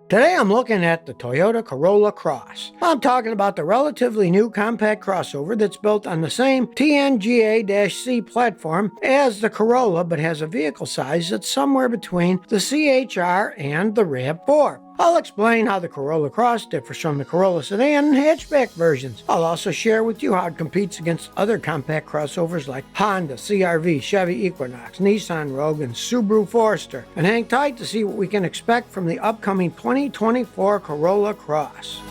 Today I'm looking at the Toyota Corolla Cross. I'm talking about the relatively new compact crossover that's built on the same TNGA-C platform as the Corolla but has a vehicle size that's somewhere between the CHR and the RAV4. I'll explain how the Corolla Cross differs from the Corolla sedan and hatchback versions. I'll also share with you how it competes against other compact crossovers like Honda, CR-V, Chevy Equinox, Nissan Rogue, and Subaru Forester. And hang tight to see what we can expect from the upcoming 2024 Corolla Cross.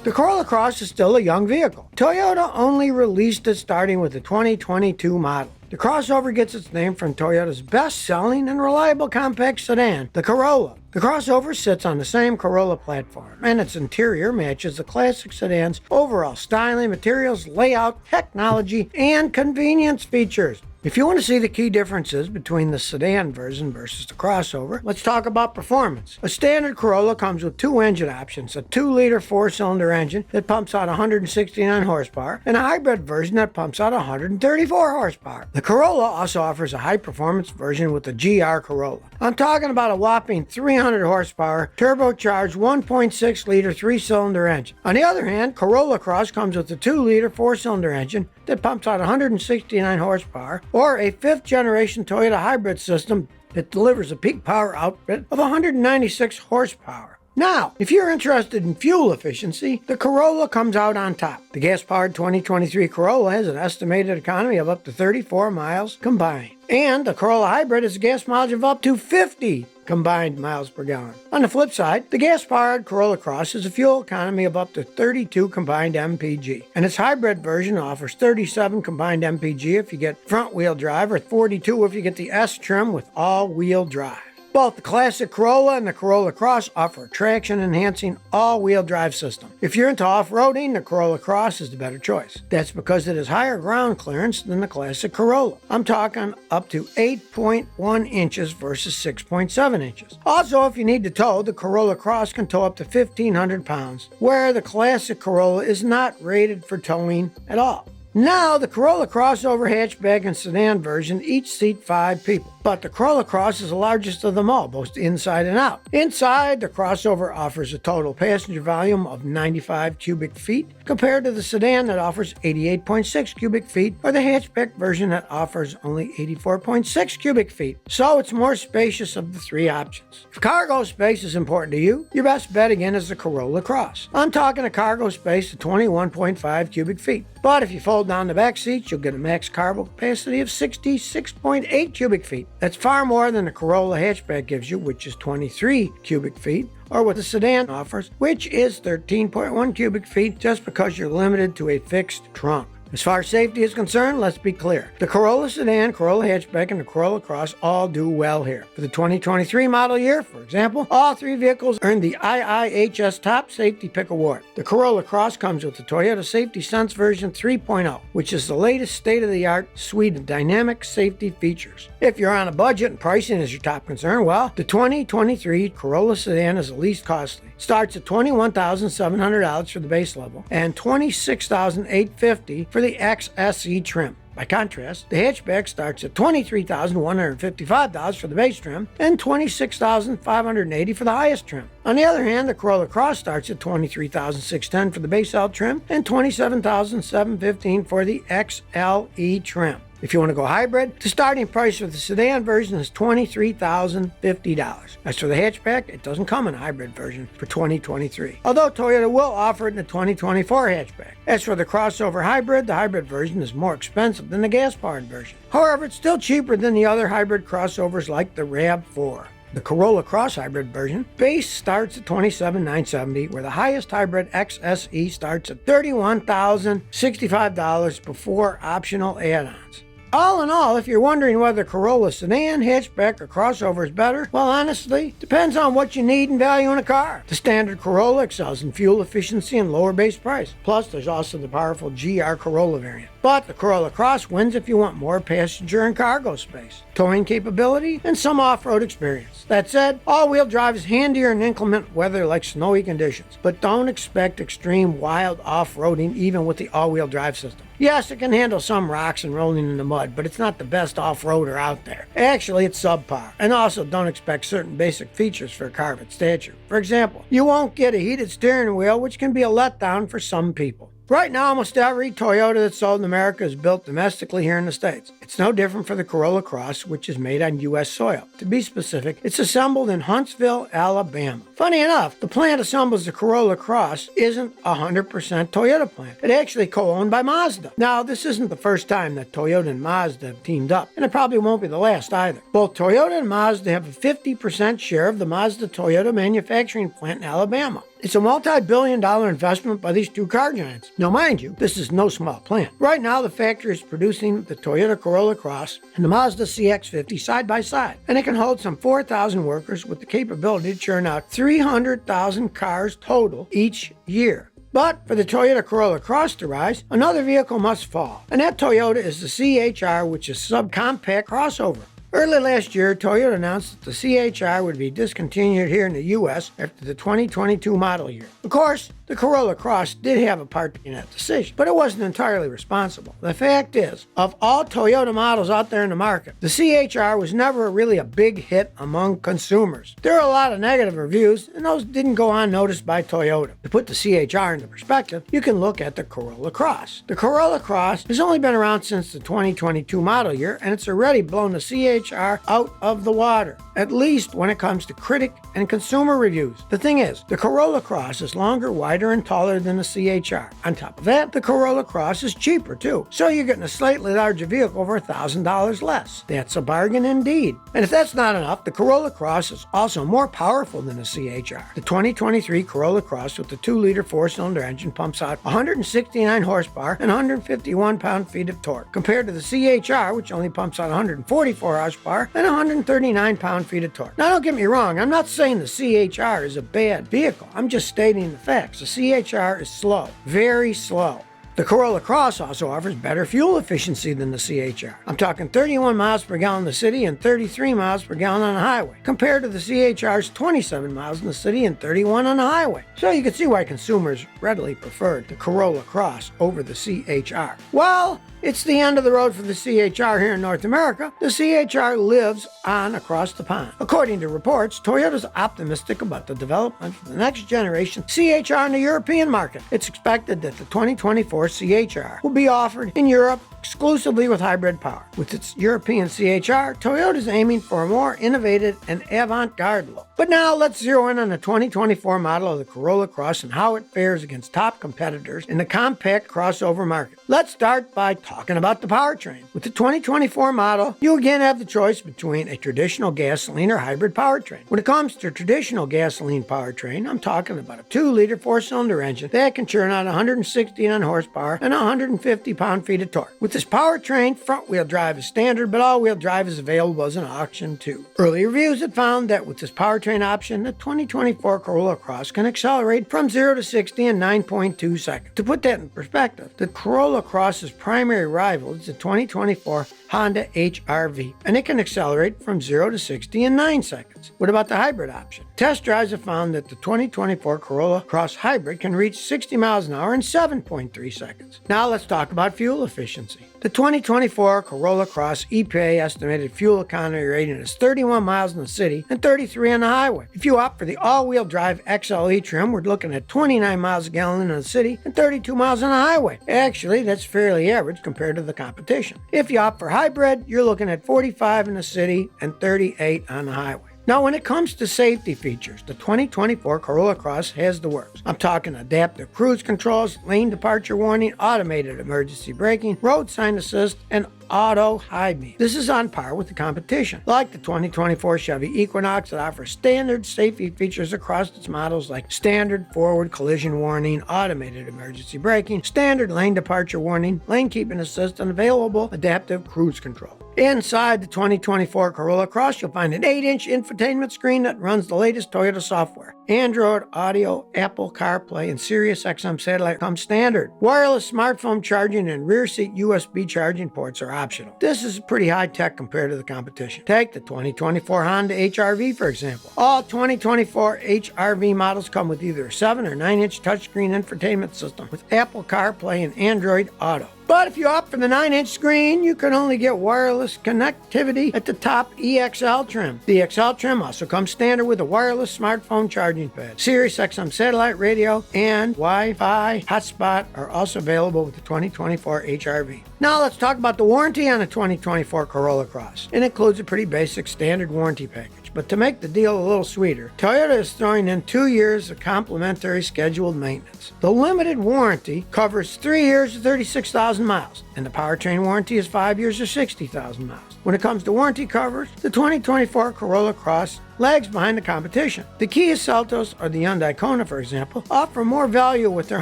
The Corolla Cross is still a young vehicle. Toyota only released it starting with the 2022 model. The crossover gets its name from Toyota's best-selling and reliable compact sedan, the Corolla. The crossover sits on the same Corolla platform, and its interior matches the classic sedan's overall styling, materials, layout, technology, and convenience features. If you want to see the key differences between the sedan version versus the crossover, let's talk about performance. A standard Corolla comes with two engine options, a 2-liter 4-cylinder engine that pumps out 169 horsepower, and a hybrid version that pumps out 134 horsepower. The Corolla also offers a high-performance version with the GR Corolla. I'm talking about a whopping 300 horsepower, turbocharged 1.6-liter 3-cylinder engine. On the other hand, Corolla Cross comes with a 2-liter 4-cylinder engine that pumps out 169 horsepower, or a 5th-generation Toyota hybrid system that delivers a peak power output of 196 horsepower. Now, if you're interested in fuel efficiency, the Corolla comes out on top. The gas-powered 2023 Corolla has an estimated economy of up to 34 miles combined. And the Corolla Hybrid has a gas mileage of up to 50 combined miles per gallon. On the flip side, the gas-powered Corolla Cross has a fuel economy of up to 32 combined mpg, and its hybrid version offers 37 combined mpg if you get front-wheel drive or 42 if you get the S trim with all-wheel drive. Both the classic Corolla and the Corolla Cross offer a traction-enhancing all-wheel drive system. If you're into off-roading, the Corolla Cross is the better choice. That's because it has higher ground clearance than the classic Corolla. I'm talking up to 8.1 inches versus 6.7 inches. Also, if you need to tow, the Corolla Cross can tow up to 1,500 pounds, where the classic Corolla is not rated for towing at all. Now, the Corolla crossover, hatchback, and sedan version each seat 5 people, but the Corolla Cross is the largest of them all, both inside and out. Inside, the crossover offers a total passenger volume of 95 cubic feet, compared to the sedan that offers 88.6 cubic feet, or the hatchback version that offers only 84.6 cubic feet. So it's more spacious of the 3 options. If cargo space is important to you, your best bet again is the Corolla Cross. I'm talking a cargo space of 21.5 cubic feet. But if you fold down the back seats, you'll get a max cargo capacity of 66.8 cubic feet. That's far more than the Corolla hatchback gives you, which is 23 cubic feet, or what the sedan offers, which is 13.1 cubic feet, just because you're limited to a fixed trunk. As far as safety is concerned, let's be clear. The Corolla sedan, Corolla hatchback, and the Corolla Cross all do well here. For the 2023 model year, for example, all 3 vehicles earned the IIHS Top Safety Pick Award. The Corolla Cross comes with the Toyota Safety Sense version 3.0, which is the latest state-of-the-art suite of dynamic safety features. If you're on a budget and pricing is your top concern, well, the 2023 Corolla sedan is the least costly. Starts at $21,700 for the base level and $26,850 for the XSE trim. By contrast, the hatchback starts at $23,155 for the base trim and $26,580 for the highest trim. On the other hand, the Corolla Cross starts at $23,610 for the base L trim and $27,715 for the XLE trim. If you want to go hybrid, the starting price for the sedan version is $23,050. As for the hatchback, it doesn't come in a hybrid version for 2023, although Toyota will offer it in the 2024 hatchback. As for the crossover hybrid, the hybrid version is more expensive than the gas-powered version. However, it's still cheaper than the other hybrid crossovers like the RAV4. The Corolla Cross hybrid version base starts at $27,970, where the highest hybrid XSE starts at $31,065 before optional add-ons. All in all, if you're wondering whether Corolla sedan, hatchback, or crossover is better, well, honestly, depends on what you need and value in a car. The standard Corolla excels in fuel efficiency and lower base price. Plus, there's also the powerful GR Corolla variant. But the Corolla Cross wins if you want more passenger and cargo space, towing capability, and some off-road experience. That said, all-wheel drive is handier in inclement weather like snowy conditions, but don't expect extreme wild off-roading even with the all-wheel drive system. Yes, it can handle some rocks and rolling in the mud, but it's not the best off-roader out there. Actually, it's subpar. And also, don't expect certain basic features for a car of its stature. For example, you won't get a heated steering wheel, which can be a letdown for some people. Right now, almost every Toyota that's sold in America is built domestically here in the States. It's no different for the Corolla Cross, which is made on U.S. soil. To be specific, it's assembled in Huntsville, Alabama. Funny enough, the plant assembles the Corolla Cross isn't a 100% Toyota plant. It's actually co-owned by Mazda. Now, this isn't the first time that Toyota and Mazda have teamed up, and it probably won't be the last either. Both Toyota and Mazda have a 50% share of the Mazda-Toyota manufacturing plant in Alabama. It's a multi-billion-dollar investment by these two car giants. Now, mind you, this is no small plant. Right now, the factory is producing the Toyota Corolla Cross and the Mazda CX-50 side by side, and it can hold some 4,000 workers with the capability to churn out 300,000 cars total each year. But for the Toyota Corolla Cross to rise, another vehicle must fall, and that Toyota is the CHR, which is a subcompact crossover. Early last year, Toyota announced that the CHR would be discontinued here in the U.S. after the 2022 model year. Of course, the Corolla Cross did have a part in that decision, but it wasn't entirely responsible. The fact is, of all Toyota models out there in the market, the CHR was never really a big hit among consumers. There are a lot of negative reviews, and those didn't go unnoticed by Toyota. To put the CHR into perspective, you can look at the Corolla Cross. The Corolla Cross has only been around since the 2022 model year, and it's already blown the CHR out of the water, at least when it comes to critic and consumer reviews. The thing is, the Corolla Cross is longer, wider, and taller than the CHR. On top of that, the Corolla Cross is cheaper too, so you're getting a slightly larger vehicle for $1,000 less. That's a bargain indeed. And if that's not enough, the Corolla Cross is also more powerful than the CHR. The 2023 Corolla Cross with the 2-liter 4-cylinder engine pumps out 169 horsepower and 151 pound-feet of torque, compared to the CHR, which only pumps out 144 horsepower and 139 pound-feet of torque. Now, don't get me wrong, I'm not saying the CHR is a bad vehicle. I'm just stating the facts. The CHR is slow, very slow. The Corolla Cross also offers better fuel efficiency than the CHR. I'm talking 31 miles per gallon in the city and 33 miles per gallon on the highway, compared to the CHR's 27 miles in the city and 31 on the highway. So you can see why consumers readily preferred the Corolla Cross over the CHR. Well, it's the end of the road for the CHR here in North America. The CHR lives on across the pond. According to reports, Toyota's optimistic about the development of the next generation CHR in the European market. It's expected that the 2024 CHR will be offered in Europe exclusively with hybrid power. With its European CHR, Toyota is aiming for a more innovative and avant-garde look. But now let's zero in on the 2024 model of the Corolla Cross and how it fares against top competitors in the compact crossover market. Let's start by talking about the powertrain. With the 2024 model, you again have the choice between a traditional gasoline or hybrid powertrain. When it comes to traditional gasoline powertrain, I'm talking about a 2-liter 4-cylinder engine that can churn out 169 horsepower and 150 pound-feet of torque. With this powertrain, front-wheel drive is standard, but all-wheel drive is available as an option too. Early reviews have found that with this powertrain option, the 2024 Corolla Cross can accelerate from 0 to 60 in 9.2 seconds. To put that in perspective, the Corolla Cross's primary rival is the 2024 Honda HR-V, and it can accelerate from 0 to 60 in 9 seconds. What about the hybrid option? Test drives have found that the 2024 Corolla Cross Hybrid can reach 60 miles an hour in 7.3 seconds. Now let's talk about fuel efficiency. The 2024 Corolla Cross EPA estimated fuel economy rating is 31 miles in the city and 33 on the highway. If you opt for the all-wheel drive XLE trim, we're looking at 29 miles a gallon in the city and 32 miles on the highway. Actually, that's fairly average compared to the competition. If you opt for hybrid, you're looking at 45 in the city and 38 on the highway. Now, when it comes to safety features, the 2024 Corolla Cross has the works. I'm talking adaptive cruise controls, lane departure warning, automated emergency braking, road sign assist, and auto high beam. This is on par with the competition. Like the 2024 Chevy Equinox, that offers standard safety features across its models like standard forward collision warning, automated emergency braking, standard lane departure warning, lane keeping assist, and available adaptive cruise control. Inside the 2024 Corolla Cross, you'll find an 8-inch infotainment screen that runs the latest Toyota software. Android Auto, Apple CarPlay, and Sirius XM satellite come standard. Wireless smartphone charging and rear seat USB charging ports are optional. This is pretty high tech compared to the competition. Take the 2024 Honda HR-V, for example. All 2024 HR-V models come with either a 7 or 9-inch touchscreen infotainment system with Apple CarPlay and Android Auto. But if you opt for the 9-inch screen, you can only get wireless connectivity at the top EXL trim. The XL trim also comes standard with a wireless smartphone charging pad. Sirius XM satellite radio and Wi-Fi hotspot are also available with the 2024 HR-V. Now let's talk about the warranty on the 2024 Corolla Cross. It includes a pretty basic standard warranty package. But to make the deal a little sweeter, Toyota is throwing in 2 years of complimentary scheduled maintenance. The limited warranty covers 3 years or 36,000 miles, and the powertrain warranty is 5 years or 60,000 miles. When it comes to warranty coverage, the 2024 Corolla Cross lags behind the competition. The Kia Seltos or the Hyundai Kona, for example, offer more value with their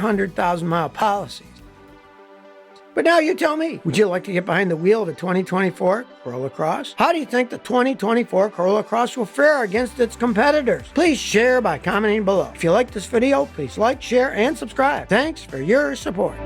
100,000-mile policies. But now you tell me, would you like to get behind the wheel of the 2024 Corolla Cross? How do you think the 2024 Corolla Cross will fare against its competitors? Please share by commenting below. If you like this video, please like, share, and subscribe. Thanks for your support.